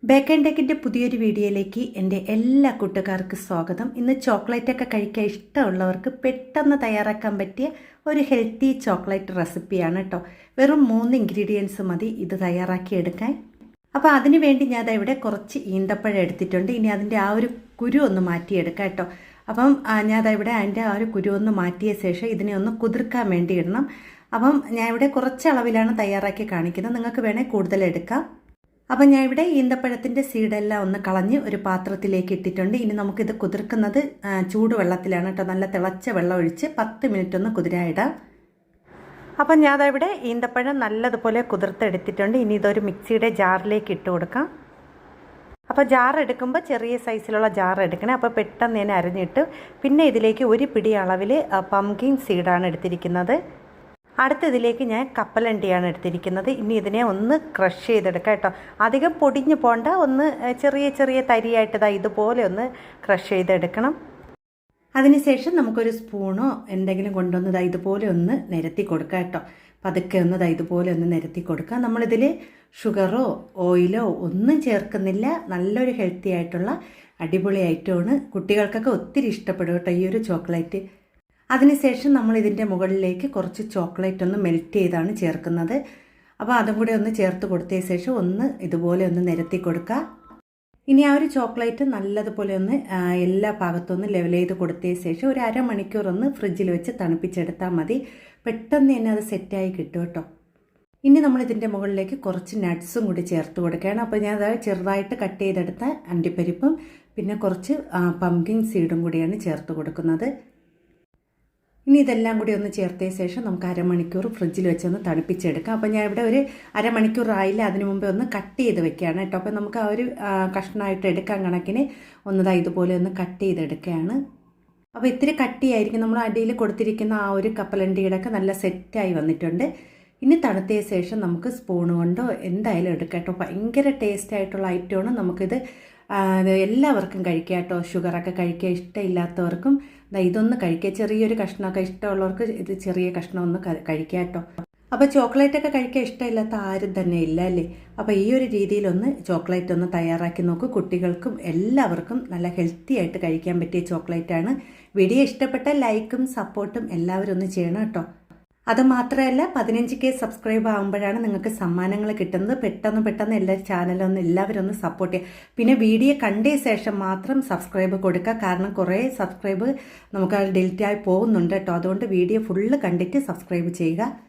Bake and ടെക്കിൻ്റെ പുതിയൊരു വീഡിയോയിലേക്ക് എൻ്റെ എല്ലാ കൂട്ടുകാർക്കും സ്വാഗതം. ഇന്ന് ചോക്ലേറ്റൊക്കെ കഴിക്കാൻ ഇഷ്ടമുള്ളവർക്ക് പെട്ടെന്ന് തയ്യാറാക്കാൻ പറ്റിയ ഒരു ഹെൽത്തി ചോക്ലേറ്റ് റെസിപ്പിയാണ് കേട്ടോ. വെറും 3 ഇൻഗ്രീഡിയൻസ് മതി ഇത് തയ്യാറാക്കിയെടുക്കാൻ. അപ്പോൾ അതിന് വേണ്ടി ഞാൻ ഇവിടെ കുറച്ച് ഈന്തപ്പഴം എടുത്തിട്ടുണ്ട്. ഇനി അതിൻ്റെ ആ ഒരു കുരു ഒന്ന് മാറ്റിയെടുക്കാം കേട്ടോ. അപ്പം ഞാൻ ഇവിടെ അതിൻ്റെ ആ ഒരു കുരു ഒന്ന് മാറ്റിയ ശേഷം ഇതിനെ ഒന്ന് കുതിർക്കാൻ വേണ്ടി ഇടണം. അപ്പം ഞാൻ ഇവിടെ കുറച്ച് അളവിലാണ് തയ്യാറാക്കി കാണിക്കുന്നത്, നിങ്ങൾക്ക് വേണേൽ കൂടുതൽ എടുക്കാം. അപ്പം ഞാൻ ഇവിടെ ഈന്തപ്പഴത്തിൻ്റെ സീഡെല്ലാം ഒന്ന് കളഞ്ഞ് ഒരു പാത്രത്തിലേക്ക് ഇട്ടിട്ടുണ്ട്. ഇനി നമുക്കിത് കുതിർക്കുന്നത് ചൂടുവെള്ളത്തിലാണ് കേട്ടോ. നല്ല തിളച്ച വെള്ളം ഒഴിച്ച് 10 മിനിറ്റ് ഒന്ന് കുതിരായിടാം. അപ്പം ഞാൻ ഇവിടെ ഈന്തപ്പഴം നല്ലതുപോലെ കുതിർത്തെടുത്തിട്ടുണ്ട്. ഇനി ഇതൊരു മിക്സിയുടെ ജാറിലേക്ക് ഇട്ട് കൊടുക്കാം. അപ്പോൾ ജാർ എടുക്കുമ്പോൾ ചെറിയ സൈസിലുള്ള ജാർ എടുക്കണേ. അപ്പോൾ പെട്ടെന്ന് തന്നെ അരിഞ്ഞിട്ട് പിന്നെ ഇതിലേക്ക് ഒരു പിടി അളവിൽ പംകിൻ സീഡാണ് എടുത്തിരിക്കുന്നത്. അടുത്ത ഇതിലേക്ക് ഞാൻ കപ്പലണ്ടിയാണ് എടുത്തിരിക്കുന്നത്. ഇനി ഇതിനെ ഒന്ന് ക്രഷ് ചെയ്തെടുക്കാം കേട്ടോ. അധികം പൊടിഞ്ഞു പോണ്ട, ഒന്ന് ചെറിയ ചെറിയ തരിയായിട്ട് ഇതുപോലെ ഒന്ന് ക്രഷ് ചെയ്തെടുക്കണം. അതിനുശേഷം നമുക്കൊരു സ്പൂണോ എന്തെങ്കിലും കൊണ്ടുവന്ന് ഇതുപോലെ ഒന്ന് നിരത്തി കൊടുക്കാം കേട്ടോ. പതുക്കെ ഒന്ന് ഇതുപോലെ ഒന്ന് നിരത്തി കൊടുക്കാം. നമ്മളിതിൽ ഷുഗറോ ഓയിലോ ഒന്നും ചേർക്കുന്നില്ല. നല്ലൊരു ഹെൽത്തി ആയിട്ടുള്ള അടിപൊളി ഐറ്റമാണ്. കുട്ടികൾക്കൊക്കെ ഒത്തിരി ഇഷ്ടപ്പെടും കേട്ടോ ഈ ഒരു ചോക്ലേറ്റ്. അതിനുശേഷം നമ്മൾ ഇതിൻ്റെ മുകളിലേക്ക് കുറച്ച് ചോക്ലേറ്റ് ഒന്ന് മെൽറ്റ് ചെയ്താണ് ചേർക്കുന്നത്. അപ്പോൾ അതും കൂടെ ഒന്ന് ചേർത്ത് കൊടുത്തതിന് ശേഷം ഒന്ന് ഇതുപോലെ ഒന്ന് നിരത്തി കൊടുക്കുക. ഇനി ആ ഒരു ചോക്ലേറ്റ് നല്ലതുപോലെ ഒന്ന് എല്ലാ ഭാഗത്തും ഒന്ന് ലെവൽ ചെയ്ത് കൊടുത്തതിന് ശേഷം ഒരു അരമണിക്കൂർ ഒന്ന് ഫ്രിഡ്ജിൽ വെച്ച് തണുപ്പിച്ചെടുത്താൽ മതി. പെട്ടെന്ന് തന്നെ അത് സെറ്റായി കിട്ടും കേട്ടോ. ഇനി നമ്മൾ ഇതിൻ്റെ മുകളിലേക്ക് കുറച്ച് നട്ട്സും കൂടി ചേർത്ത് കൊടുക്കുകയാണ്. അപ്പോൾ ഞാൻ അത് ചെറുതായിട്ട് കട്ട് ചെയ്തെടുത്ത അണ്ടിപ്പരിപ്പും പിന്നെ കുറച്ച് പംകിൻ സീഡും കൂടിയാണ് ചേർത്ത് കൊടുക്കുന്നത്. ഇനി ഇതെല്ലാം കൂടി ഒന്ന് ചേർത്തതിന് ശേഷം നമുക്ക് അരമണിക്കൂർ ഫ്രിഡ്ജിൽ വെച്ചൊന്ന് തണുപ്പിച്ചെടുക്കാം. അപ്പോൾ ഞാൻ ഇവിടെ ഒരു അരമണിക്കൂർ ആയില്ല, അതിന് മുമ്പേ ഒന്ന് കട്ട് ചെയ്ത് വെക്കുകയാണ് കേട്ടോ. അപ്പോൾ നമുക്ക് ആ ഒരു കഷ്ണമായിട്ട് എടുക്കാൻ കണക്കിന് ഇതുപോലെ ഒന്ന് കട്ട് ചെയ്തെടുക്കുകയാണ്. അപ്പോൾ ഇത്തിരി കട്ടിയായിരിക്കും. നമ്മൾ അടിയിൽ കൊടുത്തിരിക്കുന്ന ആ ഒരു കപ്പലണ്ടിയുടെ ഒക്കെ നല്ല സെറ്റായി വന്നിട്ടുണ്ട്. ഇനി തണുത്തതിന് ശേഷം നമുക്ക് സ്പൂൺ കൊണ്ടോ എന്തായാലും എടുക്കാം കേട്ടോ. ഭയങ്കര ടേസ്റ്റ് ആയിട്ടുള്ള ഐറ്റമാണ്. നമുക്കിത് എല്ലാവർക്കും കഴിക്കാം കേട്ടോ. ഷുഗറൊക്കെ കഴിക്കാൻ ഇഷ്ടമില്ലാത്തവർക്കും ഇതൊന്ന് കഴിക്കുക. ചെറിയൊരു കഷ്ണമൊക്കെ ഇഷ്ടമുള്ളവർക്ക് ഇത് ചെറിയ കഷ്ണം ഒന്ന് കഴിക്കാം കേട്ടോ. അപ്പോൾ ചോക്ലേറ്റൊക്കെ കഴിക്കാൻ ഇഷ്ടമില്ലാത്ത ആരും തന്നെ ഇല്ല അല്ലേ. അപ്പോൾ ഈ ഒരു രീതിയിലൊന്ന് ചോക്ലേറ്റ് ഒന്ന് തയ്യാറാക്കി നോക്കൂ. കുട്ടികൾക്കും എല്ലാവർക്കും നല്ല ഹെൽത്തി ആയിട്ട് കഴിക്കാൻ പറ്റിയ ചോക്ലേറ്റാണ്. വീഡിയോ ഇഷ്ടപ്പെട്ട ലൈക്കും സപ്പോർട്ടും എല്ലാവരും ഒന്ന് ചെയ്യണം കേട്ടോ. അതുമാത്രമല്ല 15K സബ്സ്ക്രൈബ് ആകുമ്പോഴാണ് നിങ്ങൾക്ക് സമ്മാനങ്ങൾ കിട്ടുന്നത്. പെട്ടെന്ന് എല്ലാ ചാനലൊന്ന് എല്ലാവരും ഒന്ന് സപ്പോർട്ട് ചെയ്യുക. പിന്നെ വീഡിയോ കണ്ട ശേഷം മാത്രം സബ്സ്ക്രൈബ് കൊടുക്കുക. കാരണം കുറേ സബ്സ്ക്രൈബ് നമുക്ക് ഡിലീറ്റ് ആയി പോകുന്നുണ്ട് കേട്ടോ. അതുകൊണ്ട് വീഡിയോ ഫുള്ള് കണ്ടിട്ട് സബ്സ്ക്രൈബ് ചെയ്യുക.